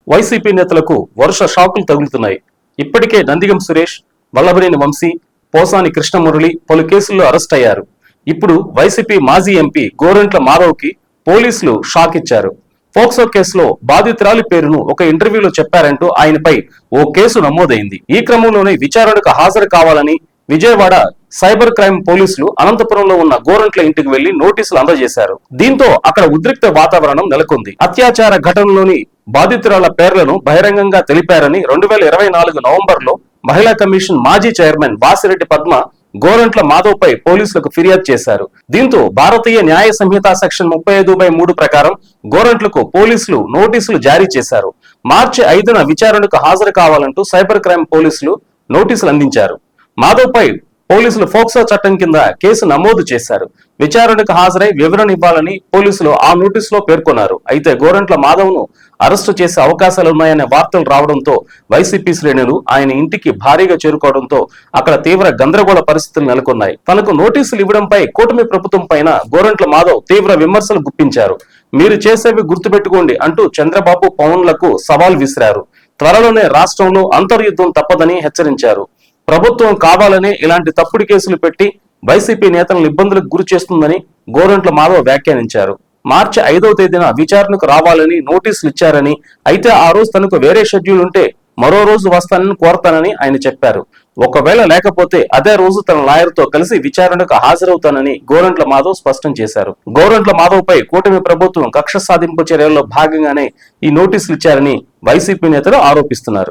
YCP నేతలకు వరుస షాకులు తగులుతున్నాయి. ఇప్పటికే నందిగం సురేష్, వల్లభనేని వంశీ, పోసాని కృష్ణమురళి పలు కేసుల్లో అరెస్ట్ అయ్యారు. ఇప్పుడు వైసీపీ మాజీ ఎంపీ గోరంట్ల మాధవ్కి పోలీసులు షాక్ ఇచ్చారు. పోక్సో కేసులో బాధితురాలి పేరును ఒక ఇంటర్వ్యూలో చెప్పారంటూ ఆయనపై ఓ కేసు నమోదైంది. ఈ క్రమంలోనే విచారణకు హాజరు కావాలని విజయవాడ సైబర్ క్రైమ్ పోలీసులు అనంతపురంలో ఉన్న గోరంట్ల ఇంటికి వెళ్లి నోటీసులు అందజేశారు. దీంతో అక్కడ ఉద్రిక్త వాతావరణం నెలకొంది. అత్యాచార ఘటనలోని బాధితురాల పేర్లను బహిరంగంగా తెలిపారని 2024 నవంబర్లో మహిళా కమిషన్ మాజీ చైర్మన్ వాసిరెడ్డి పద్మ గోరంట్ల మాధవ్ పై పోలీసులకు ఫిర్యాదు చేశారు. దీంతో భారతీయ న్యాయ సంహిత సెక్షన్ 35/3 ప్రకారం గోరంట్లకు పోలీసులు నోటీసులు జారీ చేశారు. మార్చి 5న విచారణకు హాజరు కావాలంటూ సైబర్ క్రైమ్ పోలీసులు నోటీసులు అందించారు. మాధవ్ పై పోలీసులు పోక్సో చట్టం కింద కేసు నమోదు చేశారు. విచారణకు హాజరై వివరణ ఇవ్వాలని పోలీసులు ఆ నోటీసులో పేర్కొన్నారు. అయితే గోరంట్ల మాధవ్ ను అరెస్టు చేసే అవకాశాలున్నాయనే వార్తలు రావడంతో వైసీపీ శ్రేణులు ఆయన ఇంటికి భారీగా చేరుకోవడంతో అక్కడ తీవ్ర గందరగోళ పరిస్థితులు నెలకొన్నాయి. తనకు నోటీసులు ఇవ్వడంపై కూటమి ప్రభుత్వం పైన గోరంట్ల మాధవ్ తీవ్ర విమర్శలు గుప్పించారు. మీరు చేసేవి గుర్తుపెట్టుకోండి అంటూ చంద్రబాబు, పవన్లకు సవాల్ విసిరారు. త్వరలోనే రాష్ట్రంలో అంతర్యుద్ధం తప్పదని హెచ్చరించారు. ప్రభుత్వం కావాలనే ఇలాంటి తప్పుడు కేసులు పెట్టి వైసీపీ నేతలను ఇబ్బందులకు గురి చేస్తుందని గోరంట్ల మాధవ్ వ్యాఖ్యానించారు. మార్చి 5వ తేదీన విచారణకు రావాలని నోటీసులు ఇచ్చారని, అయితే ఆ రోజు తనకు వేరే షెడ్యూల్ ఉంటే మరో రోజు వస్తానని కోరతానని ఆయన చెప్పారు. ఒకవేళ లేకపోతే అదే రోజు తన లాయర్తో కలిసి విచారణకు హాజరవుతానని గోరంట్ల మాధవ్ స్పష్టం చేశారు. గోరంట్ల మాధవ్ పై కూటమి ప్రభుత్వం కక్ష సాధింపు చర్యల్లో భాగంగానే ఈ నోటీసులు ఇచ్చారని వైసీపీ నేతలు ఆరోపిస్తున్నారు.